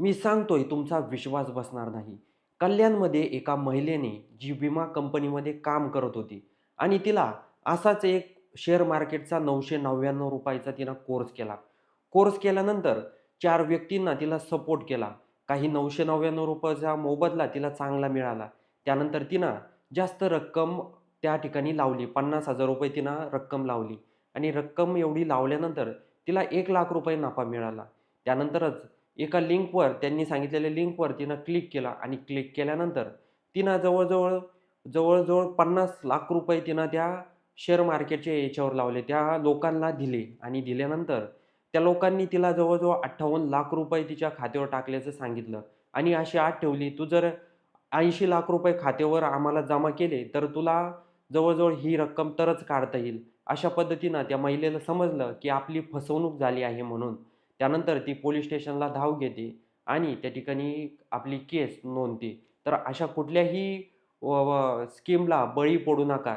मी सांगतोय तुमचा विश्वास बसणार नाही. कल्याणमध्ये एका महिलेने जी विमा कंपनीमध्ये काम करत होती आणि तिला असाच एक शेअर मार्केटचा ₹999 चा तिनं कोर्स केला. कोर्स केल्यानंतर 4 व्यक्तींना तिला सपोर्ट केला. काही ₹999 चा मोबदला तिला चांगला मिळाला. त्यानंतर तिनं जास्त रक्कम त्या ठिकाणी लावली. ₹50,000 तिनं रक्कम लावली आणि रक्कम एवढी लावल्यानंतर तिला ₹1,00,000 नफा मिळाला. त्यानंतरच एका लिंकवर त्यांनी सांगितलेल्या लिंकवर तिनं क्लिक केला आणि क्लिक केल्यानंतर तिनं जवळ-जवळ ₹50,00,000 तिनं त्या शेअर मार्केटच्या याच्यावर लावले. त्या लोकांना दिले आणि दिल्यानंतर त्या लोकांनी तिला जवळ-जवळ ₹58,00,000 तिच्या खात्यावर टाकल्याचं सांगितलं आणि अशी अट ठेवली, "तू जर ₹80,00,000 खात्यावर आम्हाला जमा केले, तर तुला जवळ-जवळ ही रक्कम तरच काढता येईल." अशा पद्धतीनं त्या महिलेला समजलं, की आपली फसवणूक झाली आहे म्हणून. त्यानंतर ती पोलिस स्टेशनला धाव घेते आणि त्या ठिकाणी आपली केस नोंदते. तर अशा कुठल्याही स्कीमला बळी पडू नका.